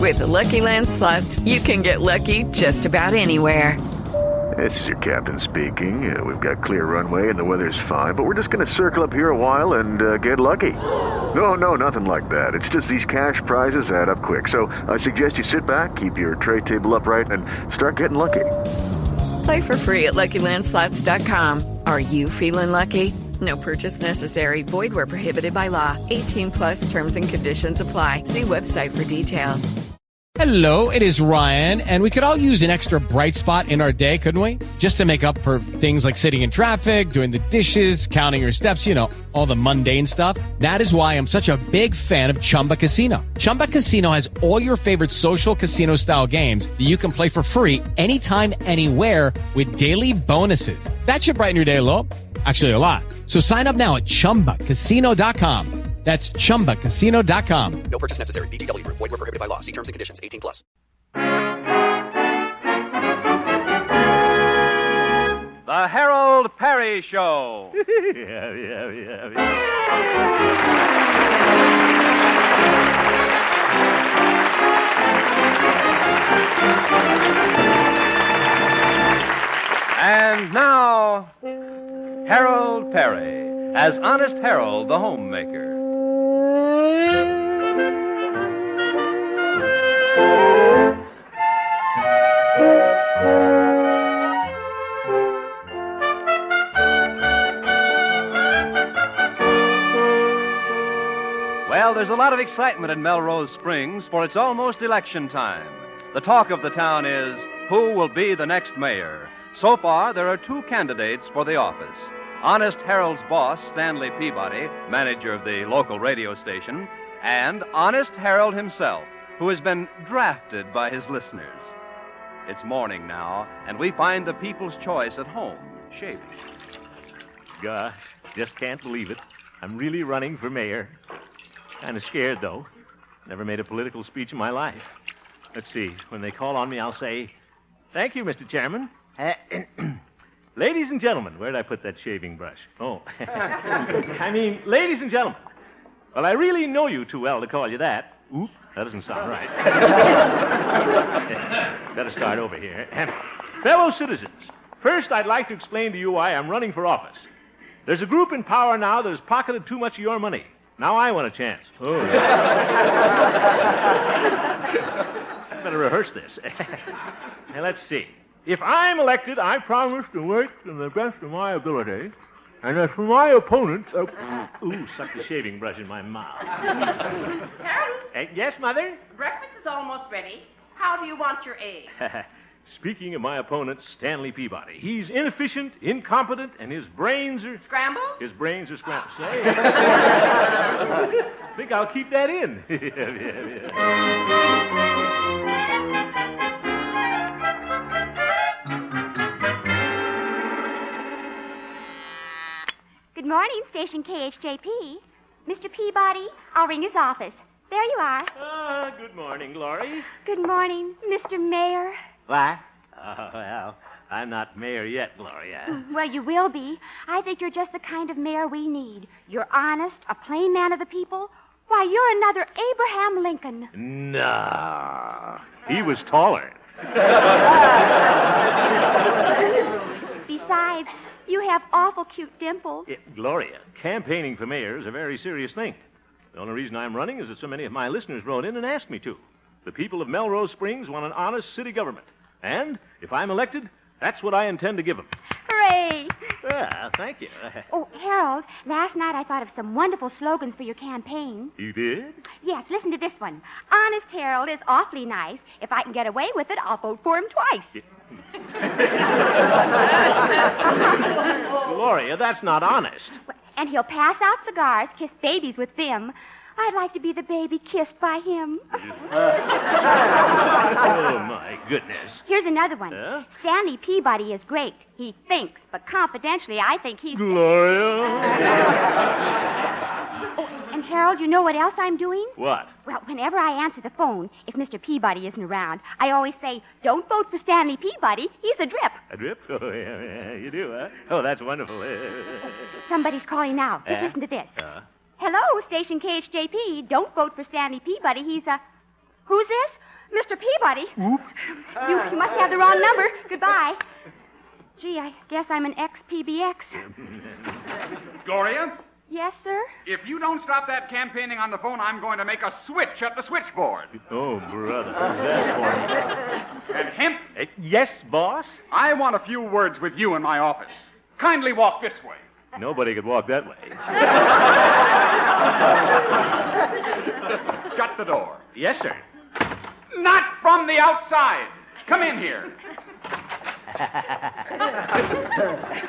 With the Lucky Land Slots, you can get lucky just about anywhere. This is your captain speaking. We've got clear runway and the weather's fine, but we're just going to circle up here a while and get lucky. No, nothing like that. It's just these cash prizes add up quick. So I suggest you sit back, keep your tray table upright, and start getting lucky. Play for free at LuckyLandSlots.com. Are you feeling lucky? No purchase necessary. Void where prohibited by law. 18+ terms and conditions apply. See website for details. Hello, it is Ryan, and we could all use an extra bright spot in our day, couldn't we? Just to make up for things like sitting in traffic, doing the dishes, counting your steps, all the mundane stuff. That is why I'm such a big fan of Chumba Casino. Chumba Casino has all your favorite social casino-style games that you can play for free anytime, anywhere with daily bonuses. That should brighten your day a little. Actually, a lot. So sign up now at ChumbaCasino.com. That's ChumbaCasino.com. No purchase necessary. VGW Group. Void where prohibited by law. See terms and conditions. 18+. The Harold Peary Show. Yeah. And now, Harold Peary as Honest Harold the Homemaker. Well, there's a lot of excitement in Melrose Springs, for it's almost election time. The talk of the town is, who will be the next mayor? So far, there are 2 candidates for the office. Honest Harold's boss, Stanley Peabody, manager of the local radio station, and Honest Harold himself, who has been drafted by his listeners. It's morning now, and we find the people's choice at home, shaving. Gosh, just can't believe it. I'm really running for mayor. Kind of scared, though. Never made a political speech in my life. Let's see. When they call on me, I'll say, "Thank you, Mr. Chairman. Ladies and gentlemen," where'd I put that shaving brush? Oh. Ladies and gentlemen. Well, I really know you too well to call you that. Oop, that doesn't sound right. Better start over here. Fellow citizens, first I'd like to explain to you why I'm running for office. There's a group in power now that has pocketed too much of your money. Now I want a chance. Oh. I better rehearse this. Now, let's see. If I'm elected, I promise to work to the best of my ability. And as for my opponents... suck the shaving brush in my mouth. Harold? Yes, Mother? Breakfast is almost ready. How do you want your eggs? Speaking of my opponent, Stanley Peabody, he's inefficient, incompetent, and his brains are... Scrambled? His brains are scrambled. Say. I think I'll keep that in. Yeah. Good morning, Station KHJP. Mr. Peabody, I'll ring his office. There you are. Good morning, Glory. Good morning, Mr. Mayor. What? Oh, well, I'm not mayor yet, Gloria. Well, you will be. I think you're just the kind of mayor we need. You're honest, a plain man of the people. Why, you're another Abraham Lincoln. No. He was taller. Besides, you have awful cute dimples. Gloria, campaigning for mayor is a very serious thing. The only reason I'm running is that so many of my listeners wrote in and asked me to. The people of Melrose Springs want an honest city government. And if I'm elected, that's what I intend to give them. Hooray! Thank you. Oh, Harold, last night I thought of some wonderful slogans for your campaign. You did? Yes, listen to this one. Honest Harold is awfully nice. If I can get away with it, I'll vote for him twice. Gloria, that's not honest. And he'll pass out cigars, kiss babies with vim. I'd like to be the baby kissed by him. Oh, my goodness. Here's another one. Stanley Peabody is great. He thinks, but confidentially, I think he's... Gloria. Oh, and Harold, you know what else I'm doing? What? Well, whenever I answer the phone, if Mr. Peabody isn't around, I always say, don't vote for Stanley Peabody. He's a drip. A drip? Oh, yeah, you do, huh? Oh, that's wonderful. Somebody's calling now. Just listen to this. Hello, Station KHJP. Don't vote for Stanley Peabody. He's a... Who's this? Mr. Peabody. You must have the wrong number. Goodbye. Gee, I guess I'm an ex-PBX. Gloria, Yes, sir? if you don't stop that campaigning on the phone, I'm going to make a switch at the switchboard. Oh, brother. That's for And Hemp, yes, boss? I want a few words with you in my office. Kindly walk this way. Nobody could walk that way. Shut the door. Yes, sir. Not from the outside. Come in here.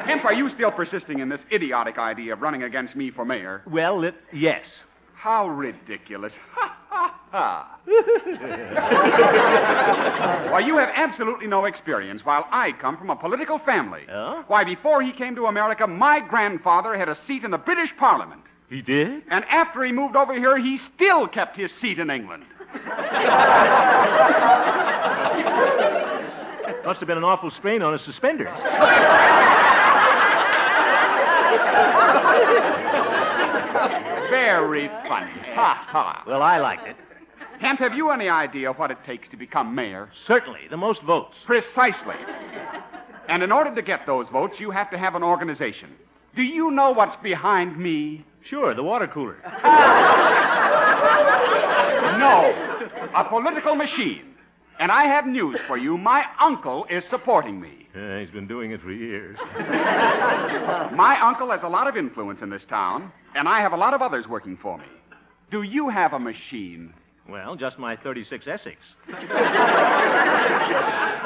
Hemp, are you still persisting in this idiotic idea of running against me for mayor? Well, yes. How ridiculous. Ha, ha, ha. Why, you have absolutely no experience, while I come from a political family. Oh? Why, before he came to America, my grandfather had a seat in the British Parliament. He did? And after he moved over here, he still kept his seat in England. Must have been an awful strain on his suspenders. Very funny. Ha, ha. Well, I liked it. Hemp, have you any idea what it takes to become mayor? Certainly, the most votes. Precisely. And in order to get those votes, you have to have an organization. Do you know what's behind me? Sure, the water cooler. No. A political machine. And I have news for you. My uncle is supporting me. Yeah, he's been doing it for years. My uncle has a lot of influence in this town, and I have a lot of others working for me. Do you have a machine? Well, just my 36 Essex.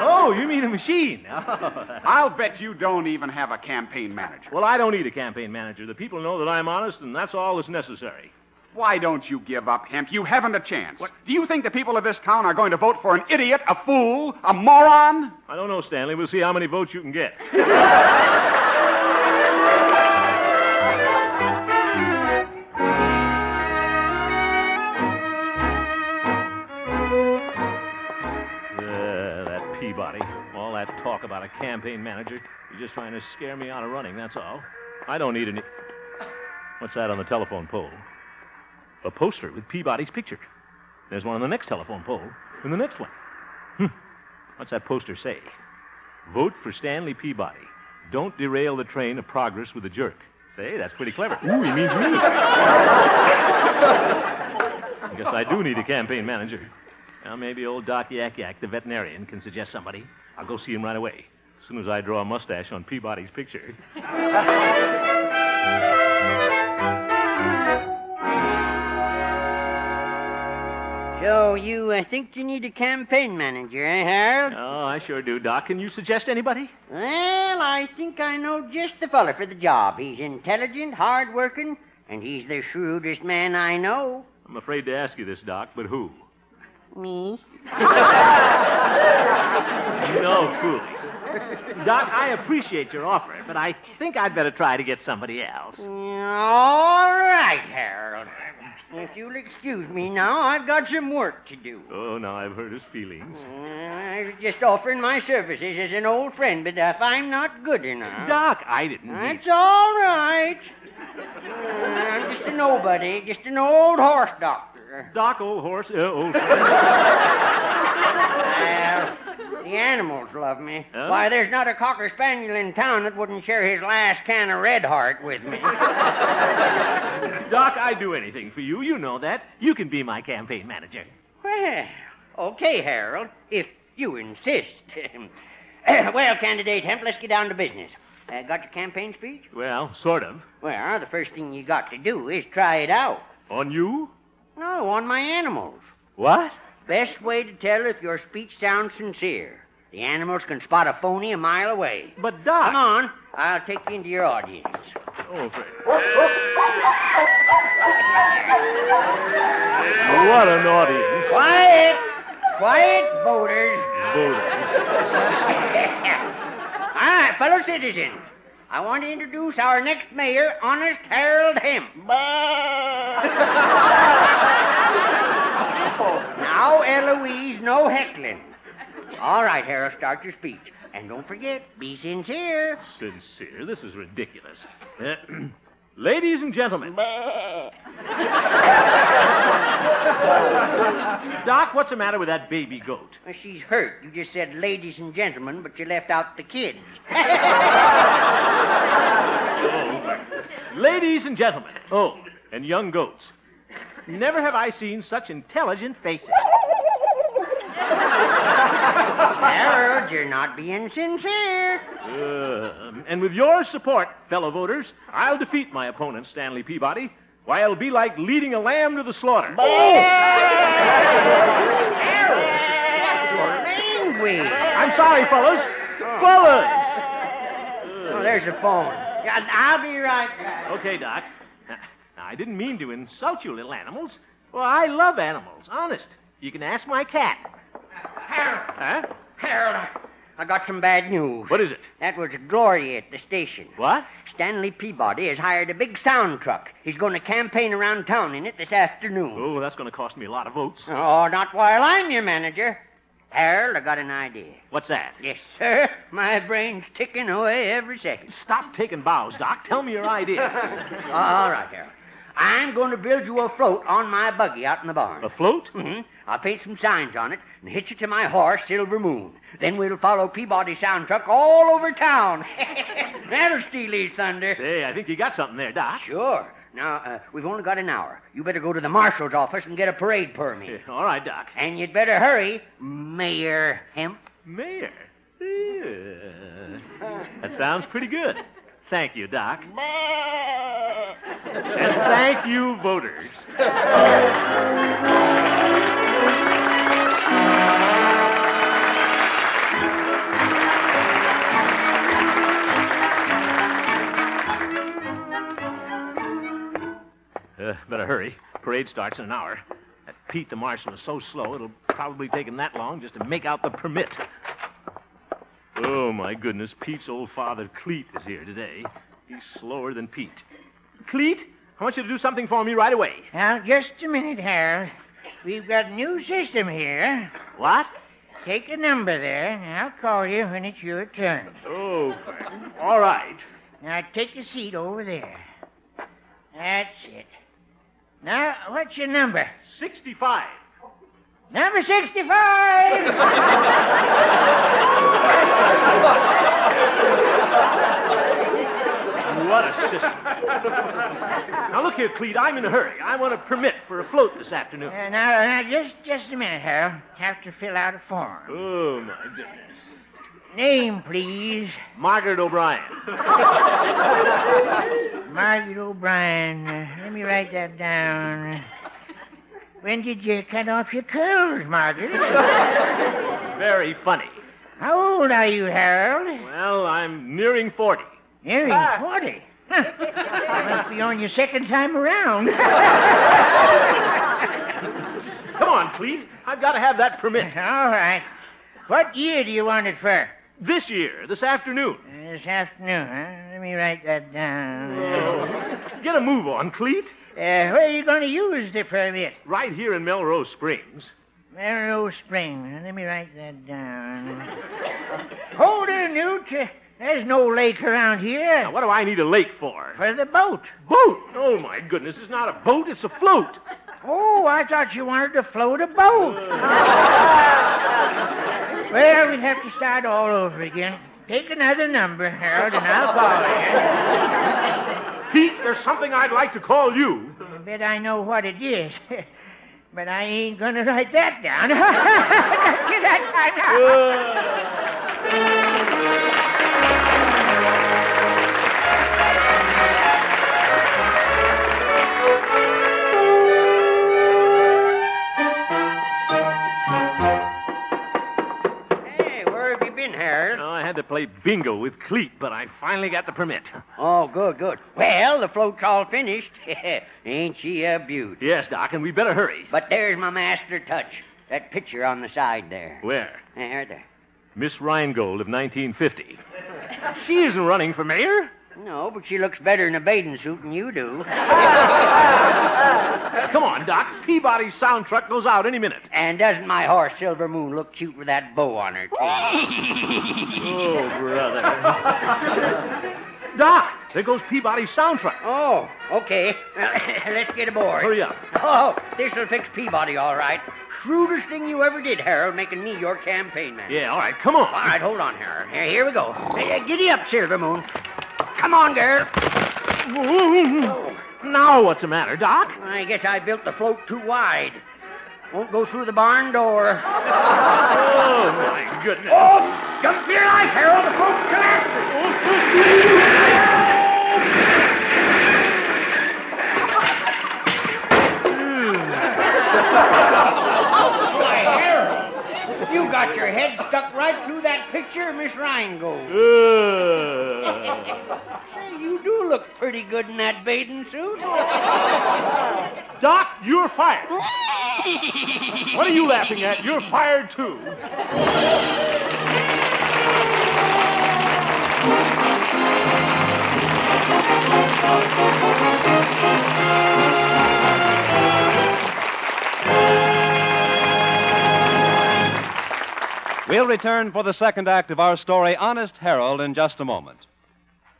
Oh, you mean a machine? I'll bet you don't even have a campaign manager. Well, I don't need a campaign manager. The people know that I'm honest, and that's all that's necessary. Why don't you give up, Hemp? You haven't a chance. What? Do you think the people of this town are going to vote for an idiot, a fool, a moron? I don't know, Stanley. We'll see how many votes you can get. That Peabody. All that talk about a campaign manager. He's just trying to scare me out of running, that's all. I don't need any... What's that on the telephone pole? A poster with Peabody's picture. There's one on the next telephone pole, and the next one. What's that poster say? Vote for Stanley Peabody. Don't derail the train of progress with a jerk. Say, that's pretty clever. Ooh, he means me. I guess I do need a campaign manager. Well, maybe old Doc Yak Yak, the veterinarian, can suggest somebody. I'll go see him right away, as soon as I draw a mustache on Peabody's picture. So you think you need a campaign manager, eh, Harold? Oh, I sure do, Doc. Can you suggest anybody? Well, I think I know just the fella for the job. He's intelligent, hard-working, and he's the shrewdest man I know. I'm afraid to ask you this, Doc, but who? Me? No fooling. Doc, I appreciate your offer, but I think I'd better try to get somebody else. All right, Harold. If you'll excuse me now, I've got some work to do. Oh, now I've hurt his feelings. I was just offering my services as an old friend, but if I'm not good enough... Doc, I didn't... That's all right. I'm just a nobody, just an old horse doctor. Doc, old horse, old... Well, the animals love me. Huh? Why, there's not a cocker spaniel in town that wouldn't share his last can of Red Heart with me. Doc, I'd do anything for you. You know that. You can be my campaign manager. Well, okay, Harold, if you insist. Well, candidate Hemp, let's get down to business. Got your campaign speech? Well, sort of. Well, the first thing you got to do is try it out. On you? No, on my animals. What? Best way to tell if your speech sounds sincere. The animals can spot a phony a mile away. But, Doc... Come on. I'll take you into your audience. Oh, Fred. What an audience. Quiet. Quiet, voters. Voters. All right, fellow citizens. I want to introduce our next mayor, Honest Harold Hemp. Now, Eloise, no heckling. All right, Harold, start your speech. And don't forget, be sincere. Sincere? This is ridiculous. Ladies and gentlemen. Doc, what's the matter with that baby goat? Well, she's hurt. You just said ladies and gentlemen, but you left out the kids. Ladies and gentlemen. Oh, and young goats. Never have I seen such intelligent faces. Harold, you're not being sincere. And with your support, fellow voters, I'll defeat my opponent, Stanley Peabody. Why, it'll be like leading a lamb to the slaughter. Harold! You're angry. I'm sorry, fellas. Fellas! Oh, there's the phone. Yeah, I'll be right back. Okay, Doc. Now, I didn't mean to insult you little animals. Well, I love animals, honest. You can ask my cat. Harold! Huh? Harold, I got some bad news. What is it? That was Gloria at the station. What? Stanley Peabody has hired a big sound truck. He's going to campaign around town in it this afternoon. Oh, that's going to cost me a lot of votes. Oh, not while I'm your manager. Harold, I got an idea. What's that? Yes, sir. My brain's ticking away every second. Stop taking bows, Doc. Tell me your idea. All right, Harold. I'm going to build you a float on my buggy out in the barn. A float? Mm-hmm. I'll paint some signs on it and hitch it to my horse, Silver Moon. Then we'll follow Peabody sound truck all over town. That'll steal his thunder. Say, I think you got something there, Doc. Sure. Now, we've only got an hour. You better go to the marshal's office and get a parade permit. Yeah, all right, Doc. And you'd better hurry, Mayor Hemp. Mayor? Yeah. That sounds pretty good. Thank you, Doc. And thank you, voters. Better hurry. Parade starts in an hour. That Pete the marshal is so slow, it'll probably take him that long just to make out the permit. Oh, my goodness. Pete's old father, Cleet, is here today. He's slower than Pete. Cleet, I want you to do something for me right away. Now, just a minute, Harold. We've got a new system here. What? Take a number there, and I'll call you when it's your turn. Oh, all right. Now, take a seat over there. That's it. Now, what's your number? 65. Number 65! What a system. Now, look here, Cleet. I'm in a hurry. I want a permit for a float this afternoon. Now, just a minute, Harold. Have to fill out a form. Oh, my goodness. Name, please. Margaret O'Brien. Margaret O'Brien. Let me write that down. When did you cut off your curls, Margaret? Very funny. How old are you, Harold? Well, I'm nearing 40. Nearing 40? Huh. You must be on your second time around. Come on, Cleet. I've got to have that permit. All right. What year do you want it for? This year, this afternoon. This afternoon, huh? Let me write that down. Get a move on, Cleet. Where are you going to use the permit? Right here in Melrose Springs. Melrose Springs. Let me write that down. Hold her, Newt. There's no lake around here. Now, what do I need a lake for? For the boat. Boat? Oh, my goodness. It's not a boat. It's a float. Oh, I thought you wanted to float a boat. Well, we'll have to start all over again. Take another number, Harold, and I'll call you. Pete, there's something I'd like to call you. I bet I know what it is. But I ain't going to write that down. Get that Harold? Oh, I had to play bingo with Cleet, but I finally got the permit. Oh, good, good. Well, the float's all finished. Ain't she a beaut? Yes, Doc, and we better hurry. But there's my master touch. That picture on the side there. Where? There. Miss Rheingold of 1950. She isn't running for mayor. No, but she looks better in a bathing suit than you do. Come on, Doc. Peabody's sound truck goes out any minute. And doesn't my horse, Silver Moon, look cute with that bow on her tail? Oh, brother. Doc, There goes Peabody's sound truck. Oh, okay. Let's get aboard. Hurry up. Oh, this'll fix Peabody, all right. Shrewdest thing you ever did, Harold, making me your campaign man. Yeah, all right, come on. All right, hold on, Harold. Here we go. Giddy up, Silver Moon. Come on, girl. Now what's the matter, Doc? I guess I built the float too wide. Won't go through the barn door. Oh, my goodness. Oh, jump for your life, Harold. The float's collapsing. Why, Harold, you got your head stuck right through that picture of Miss Rheingold. Say, you do look pretty good in that bathing suit. Doc, you're fired. What are you laughing at? You're fired, too. We'll return for the second act of our story, Honest Harold, in just a moment.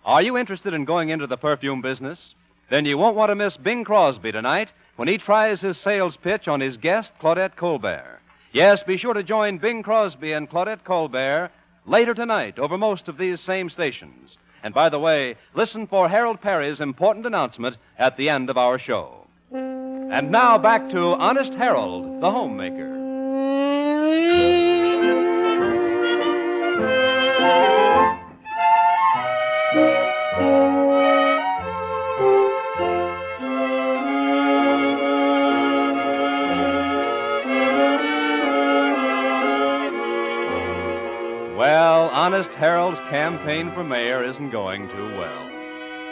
Are you interested in going into the perfume business? Then you won't want to miss Bing Crosby tonight when he tries his sales pitch on his guest, Claudette Colbert. Yes, be sure to join Bing Crosby and Claudette Colbert later tonight over most of these same stations. And by the way, listen for Harold Peary's important announcement at the end of our show. And now back to Honest Harold, the homemaker. Well, Honest Harold's campaign for mayor isn't going too well.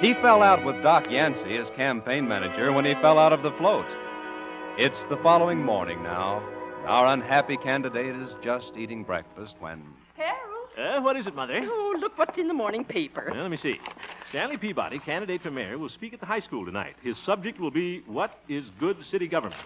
He fell out with Doc Yancey, his campaign manager, when he fell out of the float. It's the following morning now. Our unhappy candidate is just eating breakfast when... Harold? What is it, Mother? Oh, look what's in the morning paper. Well, let me see. Stanley Peabody, candidate for mayor, will speak at the high school tonight. His subject will be, what is good city government?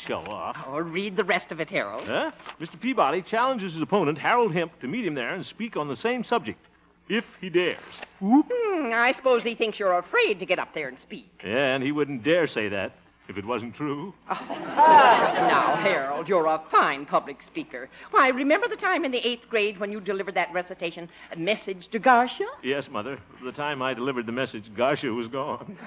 Show off. Oh, read the rest of it, Harold. Mr. Peabody challenges his opponent, Harold Hemp, to meet him there and speak on the same subject, if he dares. I suppose he thinks you're afraid to get up there and speak. Yeah, and he wouldn't dare say that if it wasn't true. Now, Harold, you're a fine public speaker. Why, remember the time in the 8th grade when you delivered that recitation, A Message to Garcia? Yes, Mother. The time I delivered the message, Garcia was gone.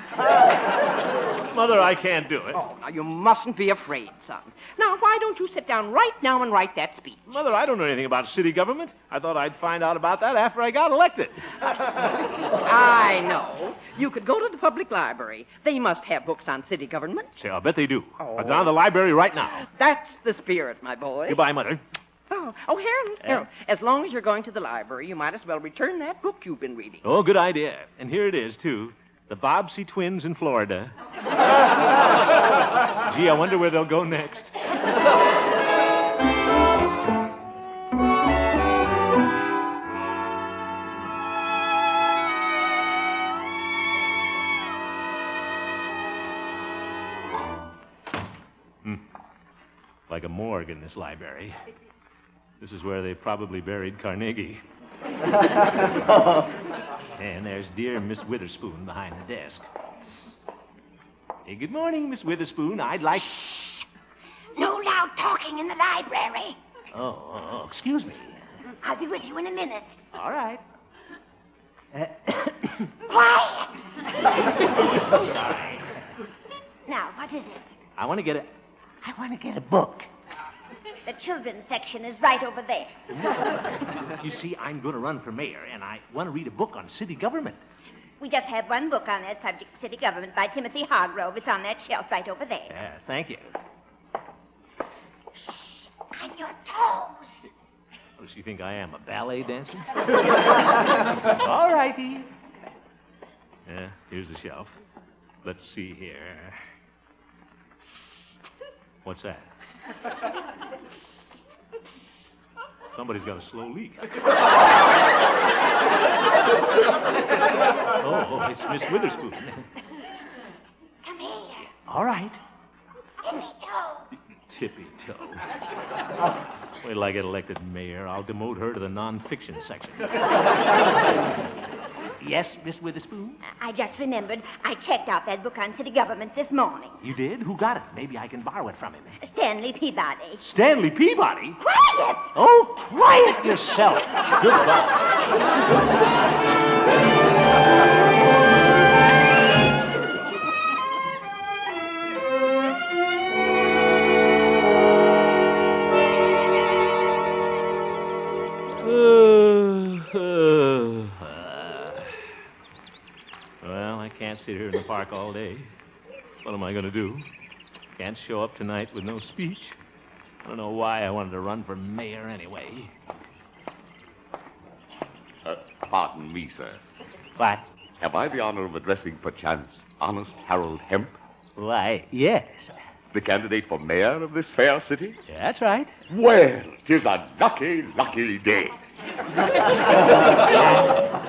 Mother, I can't do it. Oh, now, you mustn't be afraid, son. Now, why don't you sit down right now and write that speech? Mother, I don't know anything about city government. I thought I'd find out about that after I got elected. I know. You could go to the public library. They must have books on city government. Say, I'll bet they do. I'm down to the library right now. That's the spirit, my boy. Goodbye, Mother. Harold, as long as you're going to the library, you might as well return that book you've been reading. Oh, good idea. And here it is, too. The Bobbsey twins in Florida. Gee, I wonder where they'll go next. Like a morgue in this library. This is where they probably buried Carnegie. And there's dear Miss Witherspoon behind the desk. Hey, good morning, Miss Witherspoon. I'd like... No loud talking in the library. Oh, excuse me. I'll be with you in a minute. All right. Quiet! Sorry. Now, what is it? I want to get a book. The children's section is right over there. You see, I'm going to run for mayor, and I want to read a book on city government. We just have one book on that subject, City Government, by Timothy Hargrove. It's on that shelf right over there. Thank you. Shh, on your toes. Does she think I am a ballet dancer? All righty. Here's the shelf. Let's see here. What's that? Somebody's got a slow leak. Oh, it's Miss Witherspoon. Come here. All right. Tippy toe. Wait till I get elected mayor. I'll demote her to the non-fiction section. Yes, Miss Witherspoon? I just remembered I checked out that book on city government this morning. You did? Who got it? Maybe I can borrow it from him. Stanley Peabody. Stanley Peabody? Quiet! Oh, quiet yourself. Good God. Well, I can't sit here in the park all day. What am I going to do? Can't show up tonight with no speech. I don't know why I wanted to run for mayor anyway. Pardon me, sir. What? Have I the honor of addressing, perchance, honest Harold Hemp? Why, yes. The candidate for mayor of this fair city? That's right. Well, 'tis a lucky, lucky day.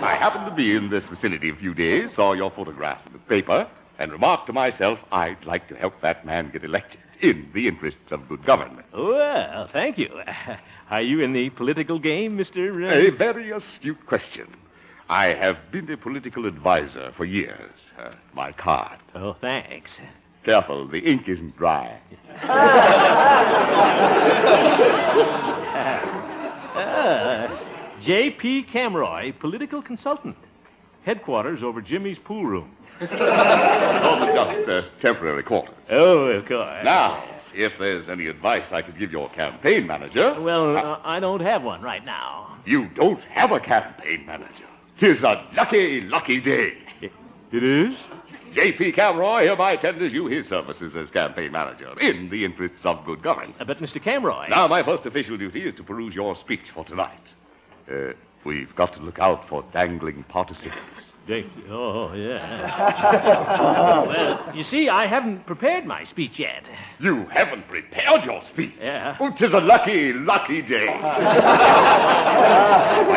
I happened to be in this vicinity a few days, saw your photograph in the paper, and remarked to myself, I'd like to help that man get elected in the interests of good government. Well, thank you. Are you in the political game, Mr. A very astute question. I have been a political advisor for years. My card. Oh, thanks. Careful, the ink isn't dry. J.P. Camroy, political consultant. Headquarters over Jimmy's pool room. Those are just temporary quarters. Oh, of course. Now, if there's any advice I could give your campaign manager... Well, I don't have one right now. You don't have a campaign manager. 'Tis a lucky, lucky day. It is? J.P. Camroy hereby tenders you his services as campaign manager in the interests of good government. But, Mr. Camroy... Now, my first official duty is to peruse your speech for tonight. We've got to look out for dangling participles. Oh, yeah. Well, you see, I haven't prepared my speech yet. You haven't prepared your speech? Yeah. Oh, 'tis a lucky, lucky day. By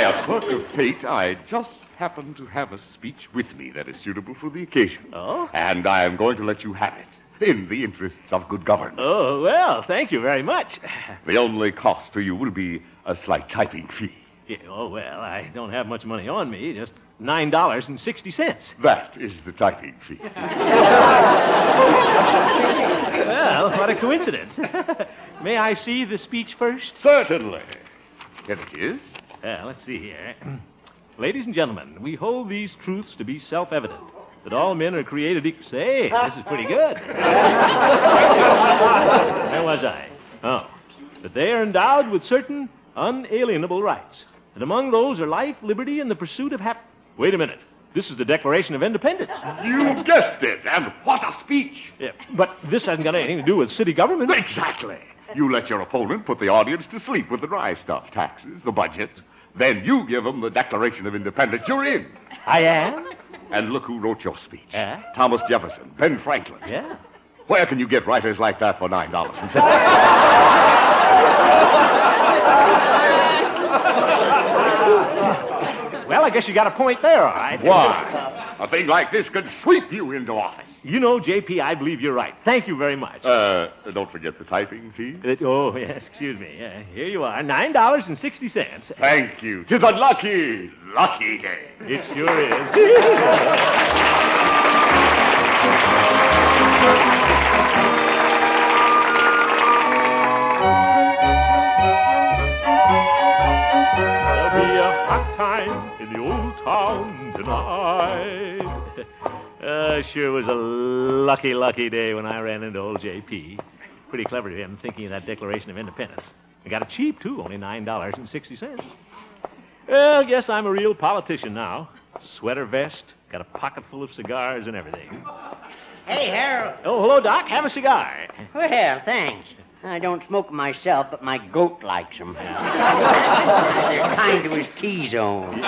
a quirk of fate, I just happen to have a speech with me that is suitable for the occasion. Oh? And I am going to let you have it in the interests of good government. Oh, well, thank you very much. The only cost to you will be a slight typing fee. Yeah, oh, well, I don't have much money on me, just $9.60. That is the typing fee. Well, what a coincidence. May I see the speech first? Certainly. Here it is. Let's see here. Ladies and gentlemen, we hold these truths to be self-evident, that all men are created equal. Say, this is pretty good. Where was I? Oh, that they are endowed with certain unalienable rights. And among those are life, liberty, and the pursuit of happiness. Wait a minute. This is the Declaration of Independence. You guessed it, and what a speech. Yeah, but this hasn't got anything to do with city government. Exactly. You let your opponent put the audience to sleep with the dry stuff, taxes, the budget. Then you give them the Declaration of Independence. You're in. I am? And look who wrote your speech. Yeah? Thomas Jefferson, Ben Franklin. Yeah? Where can you get writers like that for $9.70? Well, I guess you got a point there, all right. Why? A thing like this could sweep you into office. You know, J.P., I believe you're right. Thank you very much. Don't forget the typing fee. Oh, yes, excuse me. Here you are, $9.60. Thank you. 'Tis a lucky, lucky day. It sure is. There'll be a hot time in the old town tonight. Sure was a lucky, lucky day when I ran into old J.P. Pretty clever of him thinking of that Declaration of Independence. I got it cheap, too, only $9.60. Well, guess I'm a real politician now. Sweater vest, got a pocket full of cigars and everything. Hey, Harold. Oh, hello, Doc. Have a cigar. Well, thanks. I don't smoke 'em myself, but my goat likes 'em. They're kind to his T-zone.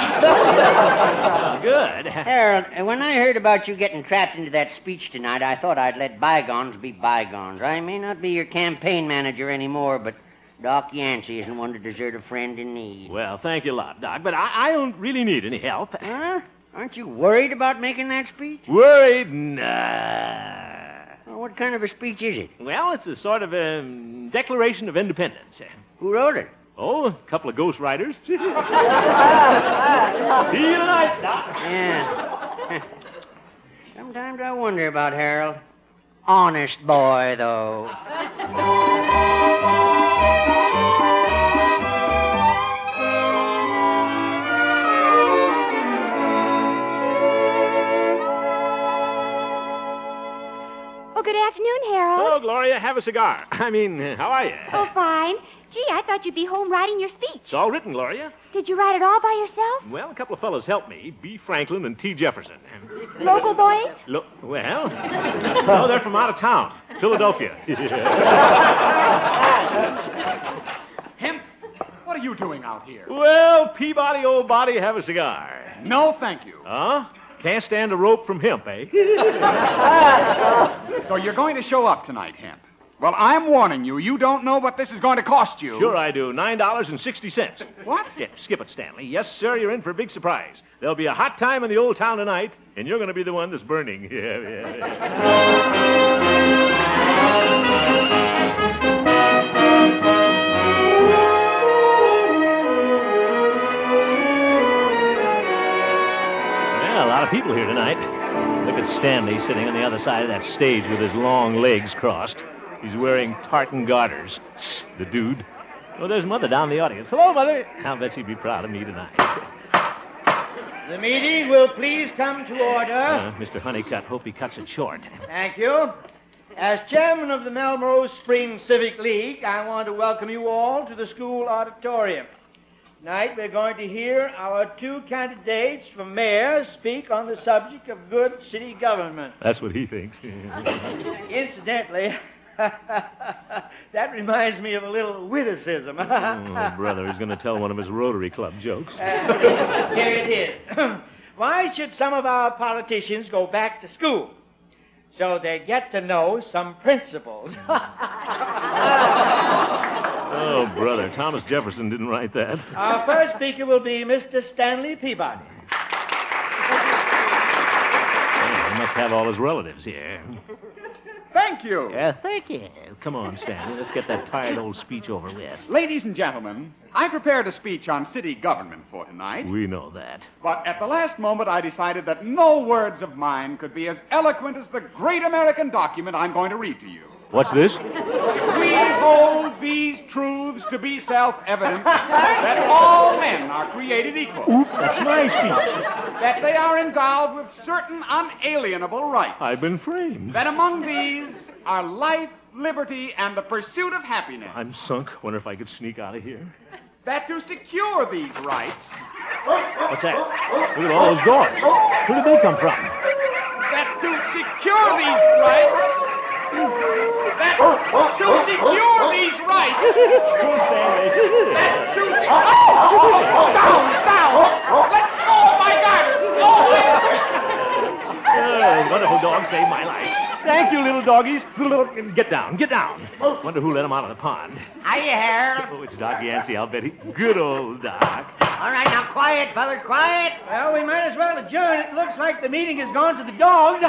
Good. Harold, when I heard about you getting trapped into that speech tonight, I thought I'd let bygones be bygones. I may not be your campaign manager anymore, but Doc Yancey isn't one to desert a friend in need. Well, thank you a lot, Doc, but I don't really need any help. Huh? Aren't you worried about making that speech? Worried? Nah. Well, what kind of a speech is it? Well, it's a sort of a Declaration of Independence. Who wrote it? Oh, a couple of ghost riders. See you tonight, Doc. Yeah. Sometimes I wonder about Harold. Honest boy, though. Oh, good afternoon, Harold. Oh, Gloria, have a cigar. I mean, how are you? Oh, fine. Gee, I thought you'd be home writing your speech. It's all written, Gloria. Did you write it all by yourself? Well, a couple of fellows helped me. B. Franklin and T. Jefferson. Local boys? Well, no, they're from out of town. Philadelphia. Hemp, what are you doing out here? Well, Peabody, old body, have a cigar. No, thank you. Huh? Can't stand a rope from Hemp, eh? So you're going to show up tonight, Hemp. Well, I'm warning you, you don't know what this is going to cost you. Sure I do. $9.60. What? Yeah, skip it, Stanley. Yes, sir, you're in for a big surprise. There'll be a hot time in the old town tonight, and you're going to be the one that's burning. Well, a lot of people here tonight. Look at Stanley sitting on the other side of that stage with his long legs crossed. He's wearing tartan garters. The dude. Oh, there's Mother down in the audience. Hello, Mother. I'll bet she'd be proud of me tonight. The meeting will please come to order. Mr. Honeycutt, hope he cuts it short. Thank you. As chairman of the Melrose Springs Civic League, I want to welcome you all to the school auditorium. Tonight we're going to hear our two candidates for mayor speak on the subject of good city government. That's what he thinks. Incidentally, that reminds me of a little witticism. Oh, brother, he's going to tell one of his Rotary Club jokes. Here it is. Why should some of our politicians go back to school? So they get to know some principles. Oh, brother, Thomas Jefferson didn't write that. Our first speaker will be Mr. Stanley Peabody. He must have all his relatives here. Thank you. Thank you. Come on, Stanley. Let's get that tired old speech over with. Ladies and gentlemen, I prepared a speech on city government for tonight. We know that. But at the last moment, I decided that no words of mine could be as eloquent as the great American document I'm going to read to you. What's this? We hold these truths to be self-evident that all men are created equal. Oop, that's my speech. That they are endowed with certain unalienable rights. I've been framed. That among these are life, liberty, and the pursuit of happiness. I'm sunk. Wonder if I could sneak out of here. That to secure these rights... What's that? Look at all those doors. Where did they come from? That to secure these rights... That to secure these rights... That to secure... Down! Let go of my garter! Wonderful dog saved my life. Thank you, little doggies. Get down. Wonder who let him out of the pond. Hiya, Harold. Oh, it's Doc Yancey, I'll bet he... Good old Doc. All right, now, quiet, fellas, quiet. Well, we might as well adjourn. It looks like the meeting has gone to the dogs.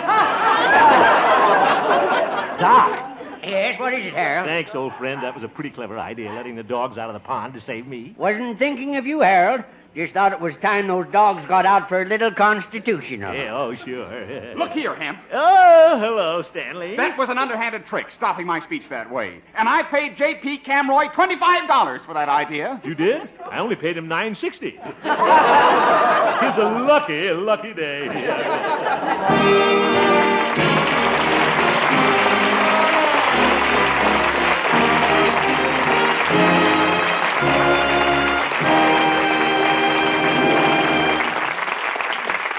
Doc. Yes, what is it, Harold? Thanks, old friend. That was a pretty clever idea, letting the dogs out of the pond to save me. Wasn't thinking of you, Harold. Just thought it was time those dogs got out for a little constitutional. Yeah, oh, sure. Look here, Hemp. Oh, hello, Stanley. That was an underhanded trick, stopping my speech that way. And I paid J.P. Camroy $25 for that idea. You did? I only paid him $9.60. It's a lucky day.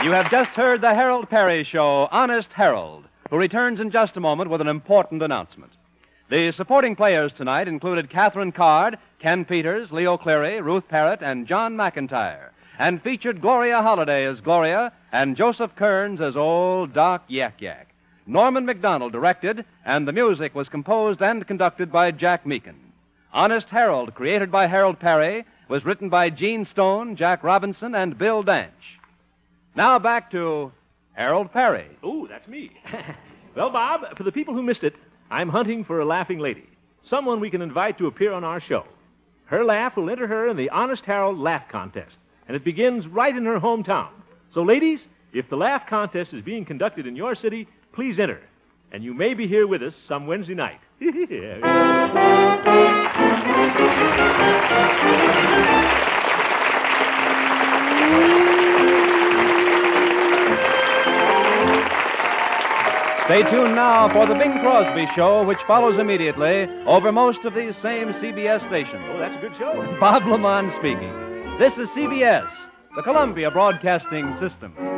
You have just heard the Harold Peary Show, Honest Harold, who returns in just a moment with an important announcement. The supporting players tonight included Catherine Card, Ken Peters, Leo Cleary, Ruth Parrott, and John McIntyre, and featured Gloria Holliday as Gloria and Joseph Kearns as old Doc Yak Yak. Norman McDonald directed, and the music was composed and conducted by Jack Meakin. Honest Harold, created by Harold Peary, was written by Gene Stone, Jack Robinson, and Bill Danch. Now back to Harold Peary. Oh, that's me. Well, Bob, for the people who missed it, I'm hunting for a laughing lady, someone we can invite to appear on our show. Her laugh will enter her in the Honest Harold Laugh Contest, and it begins right in her hometown. So, ladies, if the Laugh Contest is being conducted in your city, please enter. And you may be here with us some Wednesday night. Stay tuned now for the Bing Crosby Show, which follows immediately over most of these same CBS stations. Oh, that's a good show. Bob Lamont speaking. This is CBS, the Columbia Broadcasting System.